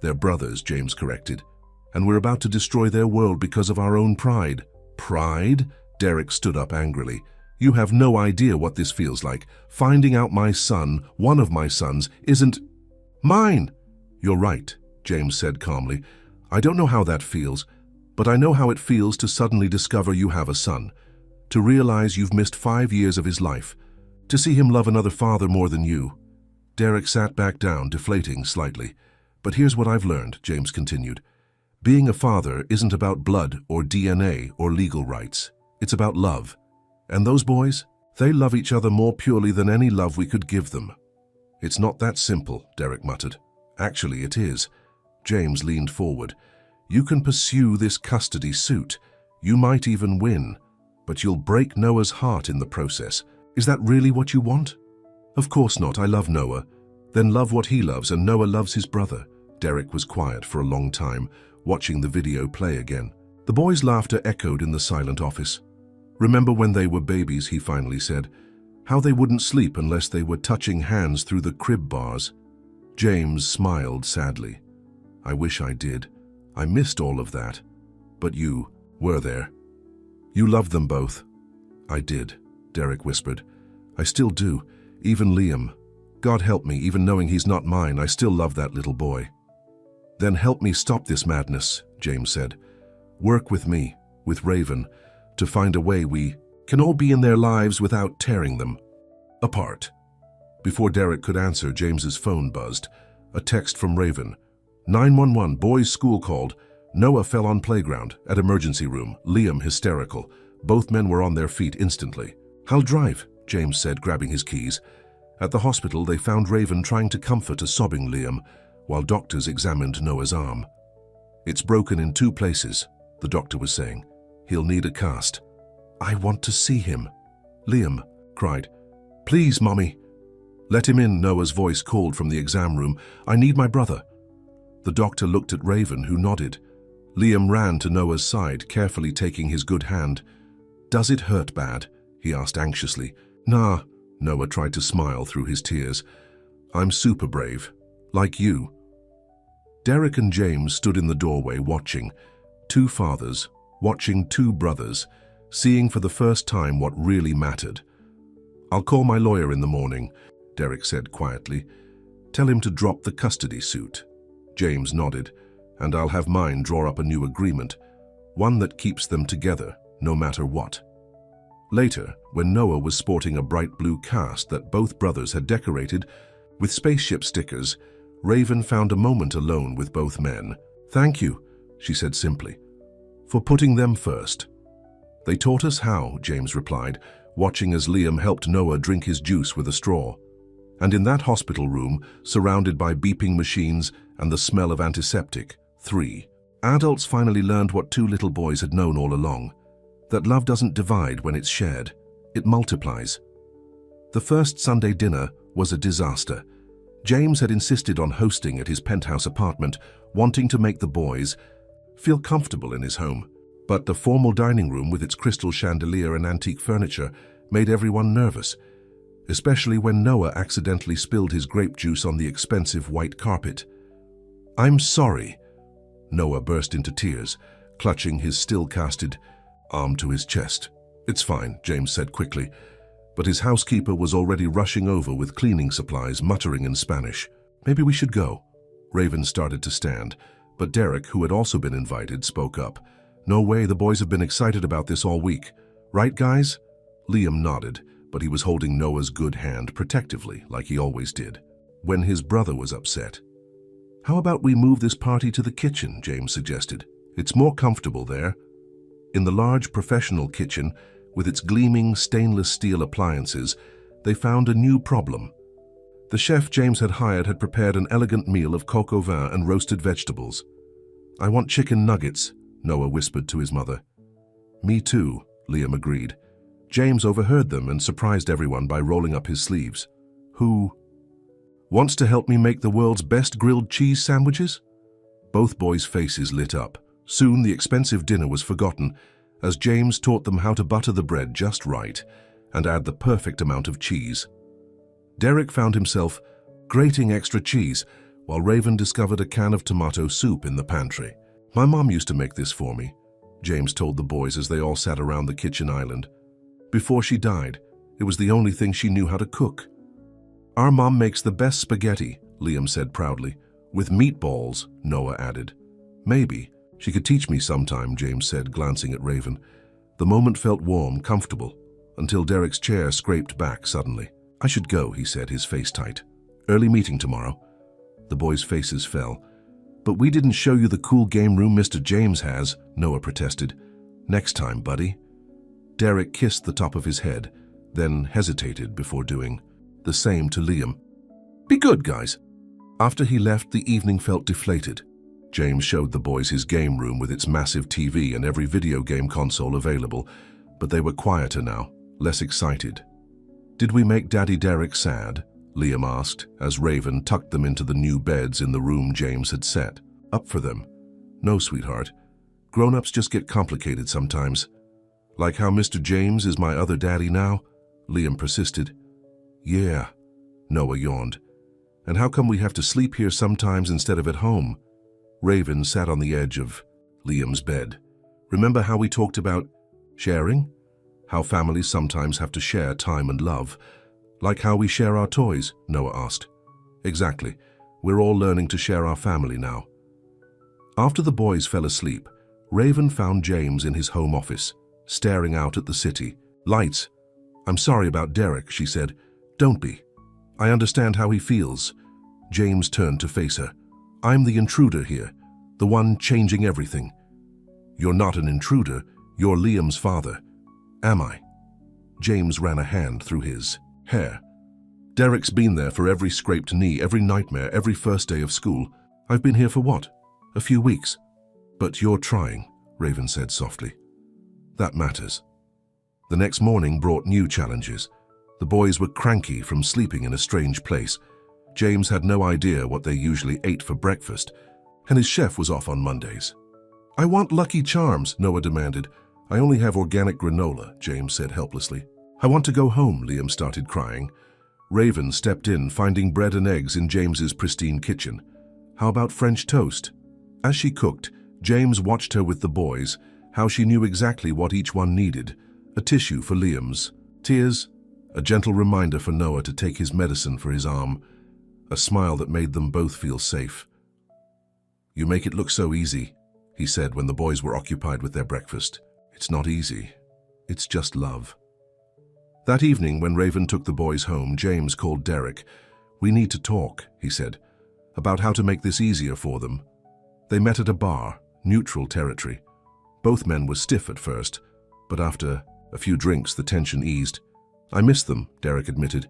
They're brothers, James corrected. And we're about to destroy their world because of our own pride. Pride? Derek stood up angrily. You have no idea what this feels like. Finding out my son, one of my sons, isn't mine. You're right, James said calmly. I don't know how that feels, but I know how it feels to suddenly discover you have a son, to realize you've missed 5 years of his life, to see him love another father more than you. Derek sat back down, deflating slightly. But here's what I've learned, James continued. Being a father isn't about blood or DNA or legal rights. It's about love. And those boys, they love each other more purely than any love we could give them. It's not that simple, Derek muttered. Actually, it is. James leaned forward. You can pursue this custody suit. You might even win. But you'll break Noah's heart in the process. Is that really what you want? Of course not. I love Noah. Then love what he loves, and Noah loves his brother. Derek was quiet for a long time, watching the video play again. The boys' laughter echoed in the silent office. Remember when they were babies, he finally said. How they wouldn't sleep unless they were touching hands through the crib bars. James smiled sadly. I wish I did. I missed all of that. But you were there. You loved them both. I did, Derek whispered. I still do, even Liam. God help me, even knowing he's not mine, I still love that little boy. Then help me stop this madness, James said. Work with me, with Raven, to find a way we can all be in their lives without tearing them apart. Before Derek could answer, James's phone buzzed. A text from Raven. 911, boys' school called. Noah fell on playground, at emergency room, Liam hysterical. Both men were on their feet instantly. I'll drive, James said, grabbing his keys. At the hospital, they found Raven trying to comfort a sobbing Liam, while doctors examined Noah's arm. It's broken in 2 places, the doctor was saying. He'll need a cast. I want to see him. Liam cried. Please, Mommy. Let him in, Noah's voice called from the exam room. I need my brother. The doctor looked at Raven, who nodded. Liam ran to Noah's side, carefully taking his good hand. Does it hurt bad? He asked anxiously. Nah, Noah tried to smile through his tears. I'm super brave. Like you. Derek and James stood in the doorway watching. 2 fathers, watching 2 brothers, seeing for the first time what really mattered. I'll call my lawyer in the morning, Derek said quietly. Tell him to drop the custody suit. James nodded. And I'll have mine draw up a new agreement, one that keeps them together, no matter what. Later, when Noah was sporting a bright blue cast that both brothers had decorated with spaceship stickers, Raven found a moment alone with both men. Thank you, she said simply, for putting them first. They taught us how, James replied, watching as Liam helped Noah drink his juice with a straw. And in that hospital room, surrounded by beeping machines and the smell of antiseptic, 3 adults finally learned what 2 little boys had known all along, that love doesn't divide when it's shared, it multiplies. The first Sunday dinner was a disaster. James had insisted on hosting at his penthouse apartment, wanting to make the boys feel comfortable in his home. But the formal dining room with its crystal chandelier and antique furniture made everyone nervous, especially when Noah accidentally spilled his grape juice on the expensive white carpet. I'm sorry. Noah burst into tears, clutching his still-casted arm to his chest. It's fine, James said quickly, but his housekeeper was already rushing over with cleaning supplies, muttering in Spanish. Maybe we should go. Raven started to stand, but Derek, who had also been invited, spoke up. No way, the boys have been excited about this all week. Right, guys? Liam nodded, but he was holding Noah's good hand protectively, like he always did. When his brother was upset, "How about we move this party to the kitchen?" James suggested. "It's more comfortable there." In the large professional kitchen, with its gleaming stainless steel appliances, they found a new problem. The chef James had hired had prepared an elegant meal of coq au vin and roasted vegetables. "I want chicken nuggets," Noah whispered to his mother. "Me too," Liam agreed. James overheard them and surprised everyone by rolling up his sleeves. "Who wants to help me make the world's best grilled cheese sandwiches?" Both boys' faces lit up. Soon the expensive dinner was forgotten, as James taught them how to butter the bread just right and add the perfect amount of cheese. Derek found himself grating extra cheese, while Raven discovered a can of tomato soup in the pantry. "My mom used to make this for me," James told the boys as they all sat around the kitchen island. "Before she died, it was the only thing she knew how to cook." "Our mom makes the best spaghetti," Liam said proudly. "With meatballs," Noah added. "Maybe. She could teach me sometime," James said, glancing at Raven. The moment felt warm, comfortable, until Derek's chair scraped back suddenly. "I should go," he said, his face tight. "Early meeting tomorrow." The boys' faces fell. "But we didn't show you the cool game room Mr. James has," Noah protested. "Next time, buddy." Derek kissed the top of his head, then hesitated before doing the same to Liam. "Be good, guys." After he left, the evening felt deflated. James showed the boys his game room with its massive TV and every video game console available, but they were quieter now, less excited. "Did we make Daddy Derek sad?" Liam asked, as Raven tucked them into the new beds in the room James had set up for them. "No, sweetheart. Grown-ups just get complicated sometimes. Like how Mr. James is my other daddy now?" Liam persisted. "Yeah," Noah yawned. "And how come we have to sleep here sometimes instead of at home?" Raven sat on the edge of Liam's bed. "Remember how we talked about sharing? How families sometimes have to share time and love. Like how we share our toys?" Noah asked. "Exactly. We're all learning to share our family now." After the boys fell asleep, Raven found James in his home office, staring out at the city. "Lights. I'm sorry about Derek," she said. "Don't be. I understand how he feels." James turned to face her. "I'm the intruder here, the one changing everything." "You're not an intruder. You're Liam's father." "Am I?" James ran a hand through his hair. "Derek's been there for every scraped knee, every nightmare, every first day of school. I've been here for what? A few weeks. But you're trying," Raven said softly. "That matters." The next morning brought new challenges. The boys were cranky from sleeping in a strange place. James had no idea what they usually ate for breakfast, and his chef was off on Mondays. "I want Lucky Charms," Noah demanded. "I only have organic granola," James said helplessly. "I want to go home," Liam started crying. Raven stepped in, finding bread and eggs in James's pristine kitchen. "How about French toast?" As she cooked, James watched her with the boys, how she knew exactly what each one needed. A tissue for Liam's tears, a gentle reminder for Noah to take his medicine for his arm, a smile that made them both feel safe. "You make it look so easy," he said when the boys were occupied with their breakfast. "It's not easy. It's just love." That evening, when Raven took the boys home, James called Derek. "We need to talk," he said, "about how to make this easier for them." They met at a bar, neutral territory. Both men were stiff at first, but after a few drinks, the tension eased. "I miss them," Derek admitted.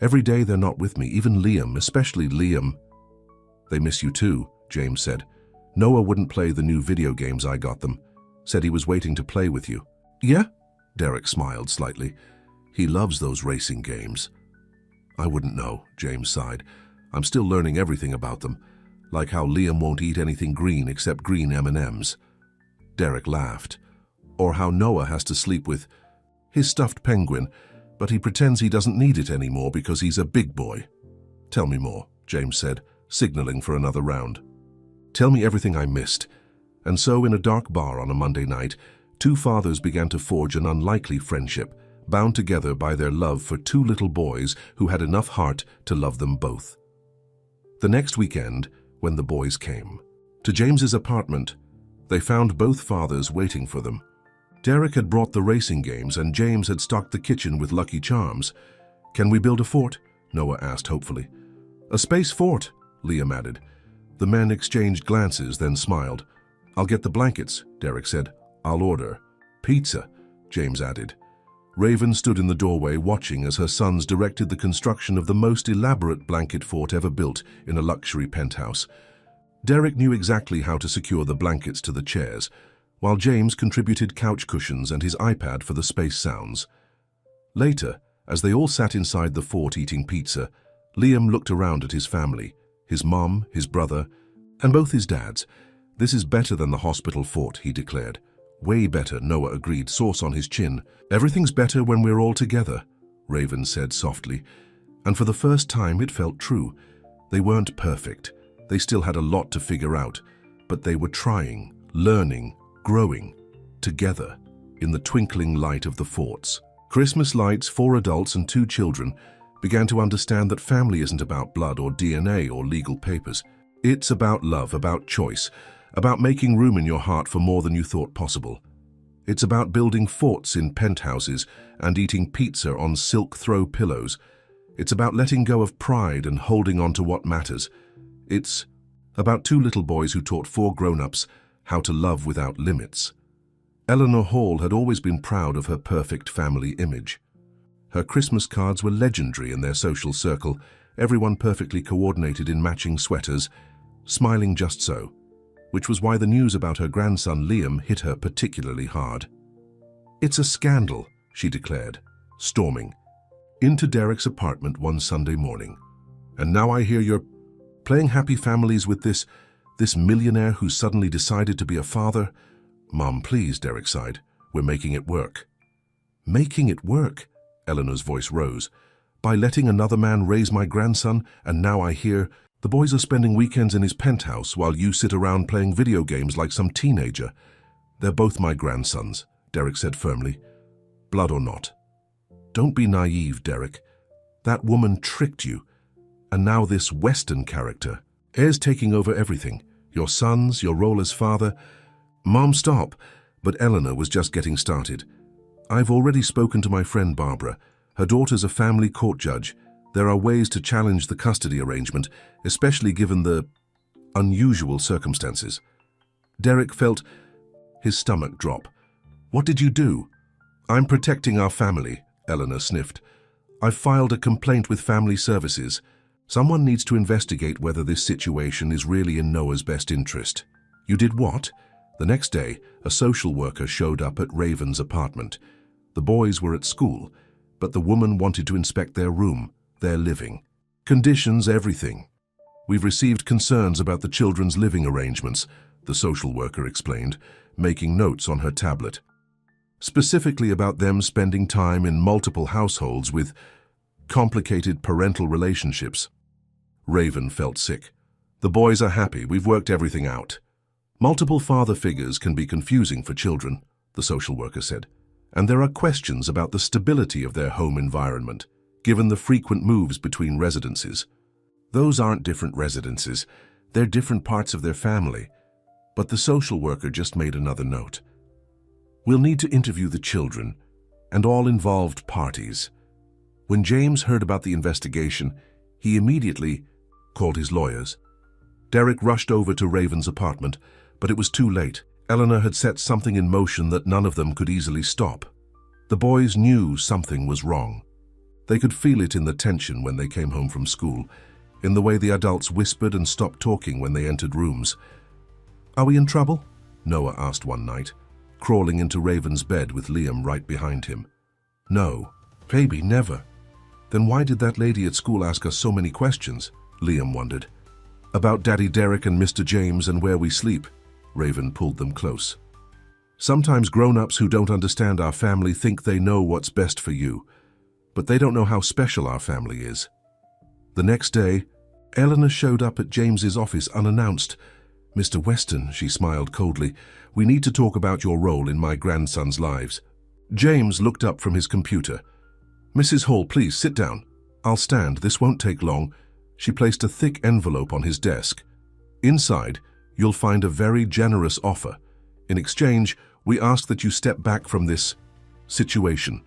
"Every day they're not with me, even Liam, especially Liam." "They miss you too," James said. "Noah wouldn't play the new video games I got them. Said he was waiting to play with you." "Yeah?" Derek smiled slightly. "He loves those racing games." "I wouldn't know," James sighed. "I'm still learning everything about them, like how Liam won't eat anything green except green M&Ms. Derek laughed. "Or how Noah has to sleep with his stuffed penguin, but he pretends he doesn't need it anymore because he's a big boy." "Tell me more," James said, signaling for another round. "Tell me everything I missed." And so, in a dark bar on a Monday night, two fathers began to forge an unlikely friendship, bound together by their love for two little boys who had enough heart to love them both. The next weekend, when the boys came to James's apartment, they found both fathers waiting for them. Derek had brought the racing games and James had stocked the kitchen with Lucky Charms. "Can we build a fort?" Noah asked hopefully. "A space fort," Liam added. The men exchanged glances, then smiled. "I'll get the blankets," Derek said. "I'll order." "Pizza," James added. Raven stood in the doorway watching as her sons directed the construction of the most elaborate blanket fort ever built in a luxury penthouse. Derek knew exactly how to secure the blankets to the chairs, while James contributed couch cushions and his iPad for the space sounds. Later, as they all sat inside the fort eating pizza, Liam looked around at his family, his mom, his brother, and both his dads. "This is better than the hospital fort," he declared. "Way better," Noah agreed, sauce on his chin. "Everything's better when we're all together," Raven said softly. And for the first time it felt true. They weren't perfect. They still had a lot to figure out, but they were trying, learning, growing, together, in the twinkling light of the forts. Christmas lights, 4 adults and 2 children, began to understand that family isn't about blood or DNA or legal papers. It's about love, about choice, about making room in your heart for more than you thought possible. It's about building forts in penthouses and eating pizza on silk throw pillows. It's about letting go of pride and holding on to what matters. It's about 2 little boys who taught 4 grown-ups how to love without limits. Eleanor Hall had always been proud of her perfect family image. Her Christmas cards were legendary in their social circle, everyone perfectly coordinated in matching sweaters, smiling just so, which was why the news about her grandson Liam hit her particularly hard. "It's a scandal," she declared, storming into Derek's apartment one Sunday morning. "And now I hear you're playing happy families with this millionaire who suddenly decided to be a father." "Mom, please," Derek sighed. "We're making it work." "Making it work?" Eleanor's voice rose. "By letting another man raise my grandson, and now I hear the boys are spending weekends in his penthouse while you sit around playing video games like some teenager." "They're both my grandsons," Derek said firmly. "Blood or not." "Don't be naive, Derek. That woman tricked you. And now this Western character is taking over everything. Your sons, your role as father." "Mom, stop." But Eleanor was just getting started. "I've already spoken to my friend Barbara. Her daughter's a family court judge. There are ways to challenge the custody arrangement, especially given the unusual circumstances." Derek felt his stomach drop. "What did you do?" "I'm protecting our family," Eleanor sniffed. "I've filed a complaint with Family Services. Someone needs to investigate whether this situation is really in Noah's best interest." "You did what?" The next day, a social worker showed up at Raven's apartment. The boys were at school, but the woman wanted to inspect their room, their living conditions, everything. "We've received concerns about the children's living arrangements," the social worker explained, making notes on her tablet. "Specifically about them spending time in multiple households with complicated parental relationships." Raven felt sick. "The boys are happy. We've worked everything out." "Multiple father figures can be confusing for children," the social worker said. "And there are questions about the stability of their home environment, given the frequent moves between residences." "Those aren't different residences. They're different parts of their family." But the social worker just made another note. "We'll need to interview the children and all involved parties." When James heard about the investigation, he immediately called his lawyers. Derek rushed over to Raven's apartment, but it was too late. Eleanor had set something in motion that none of them could easily stop. The boys knew something was wrong. They could feel it in the tension when they came home from school, in the way the adults whispered and stopped talking when they entered rooms. "Are we in trouble?" Noah asked one night, crawling into Raven's bed with Liam right behind him. "No, baby, never." "Then why did that lady at school ask us so many questions?" Liam wondered. "About Daddy Derek and Mr. James and where we sleep." Raven pulled them close. "Sometimes grown-ups who don't understand our family think they know what's best for you, but they don't know how special our family is." The next day, Eleanor showed up at James's office unannounced. "Mr. Weston," she smiled coldly, "we need to talk about your role in my grandson's lives." James looked up from his computer. "Mrs. Hall, please sit down." "I'll stand. This won't take long." She placed a thick envelope on his desk. "Inside, you'll find a very generous offer. In exchange, We ask that you step back from this situation.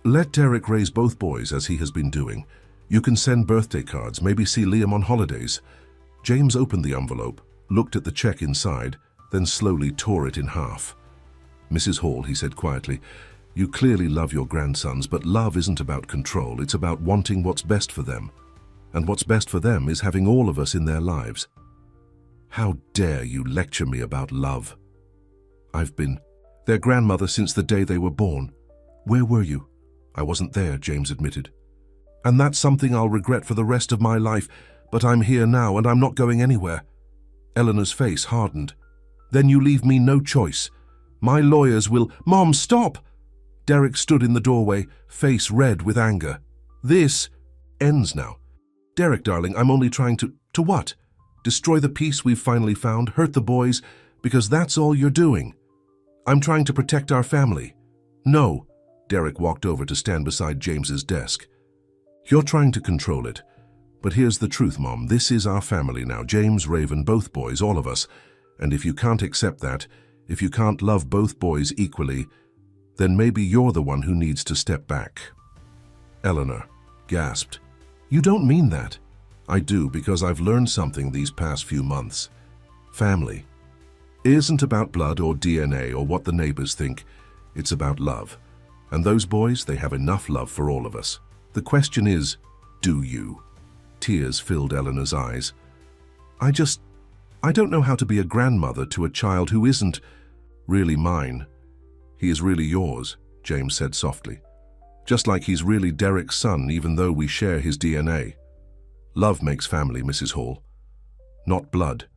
Let Derek raise both boys as he has been doing. You can send birthday cards, maybe see Liam on holidays. James opened the envelope, looked at the check inside, then slowly tore it in half. Mrs. Hall, he said quietly, you clearly love your grandsons, but love isn't about control, it's about wanting what's best for them. And what's best for them is having all of us in their lives. How dare you lecture me about love? I've been their grandmother since the day they were born. Where were you? I wasn't there, James admitted. And that's something I'll regret for the rest of my life, but I'm here now and I'm not going anywhere. Eleanor's face hardened. Then you leave me no choice. My lawyers will— Mom, stop! Derek stood in the doorway, face red with anger. This ends now. Derek, darling, I'm only trying to what? Destroy the peace we've finally found, hurt the boys, because that's all you're doing. I'm trying to protect our family. No. Derek walked over to stand beside James's desk. You're trying to control it. But here's the truth, Mom. This is our family now. James, Raven, both boys, all of us. And if you can't accept that, if you can't love both boys equally, then maybe you're the one who needs to step back. Eleanor gasped. You don't mean that. I do, because I've learned something these past few months. Family isn't about blood or DNA or what the neighbors think. It's about love. And those boys, they have enough love for all of us. The question is, do you? Tears filled Eleanor's eyes. I don't know how to be a grandmother to a child who isn't really mine. He is really yours, James said softly. Just like he's really Derek's son, even though we share his DNA. Love makes family, Mrs. Hall. Not blood.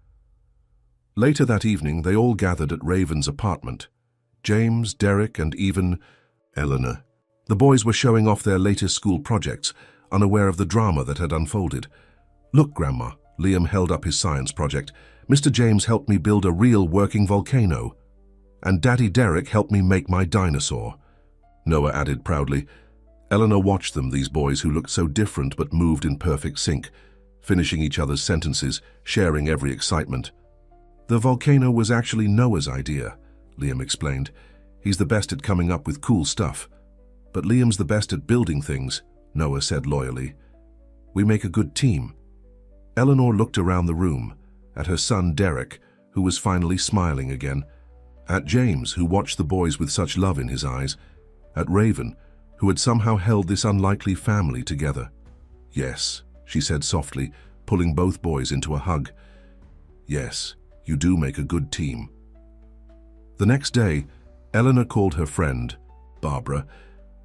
Later that evening, they all gathered at Raven's apartment. James, Derek, and even Eleanor. The boys were showing off their latest school projects, unaware of the drama that had unfolded. Look, Grandma, Liam held up his science project. Mr. James helped me build a real working volcano. And Daddy Derek helped me make my dinosaur. Noah added proudly. Eleanor watched them, these boys who looked so different but moved in perfect sync, finishing each other's sentences, sharing every excitement. The volcano was actually Noah's idea, Liam explained. He's the best at coming up with cool stuff. But Liam's the best at building things, Noah said loyally. We make a good team. Eleanor looked around the room, at her son Derek, who was finally smiling again, at James, who watched the boys with such love in his eyes, at Raven, who had somehow held this unlikely family together. Yes, she said softly, pulling both boys into a hug. Yes, you do make a good team. The next day, Eleanor called her friend, Barbara.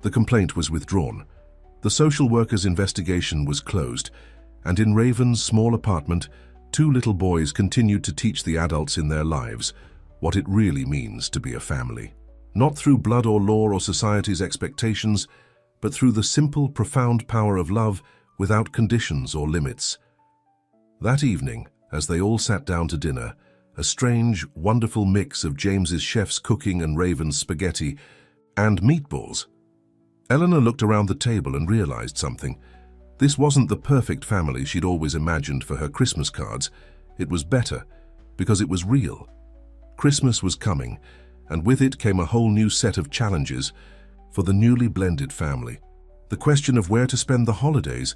The complaint was withdrawn. The social worker's investigation was closed, and in Raven's small apartment, two little boys continued to teach the adults in their lives what it really means to be a family. Not through blood or law or society's expectations, but through the simple, profound power of love without conditions or limits. That evening, as they all sat down to dinner, a strange, wonderful mix of James's chef's cooking and Raven's spaghetti and meatballs. Eleanor looked around the table and realized something. This wasn't the perfect family she'd always imagined for her Christmas cards. It was better, because it was real. Christmas was coming, and with it came a whole new set of challenges for the newly blended family. The question of where to spend the holidays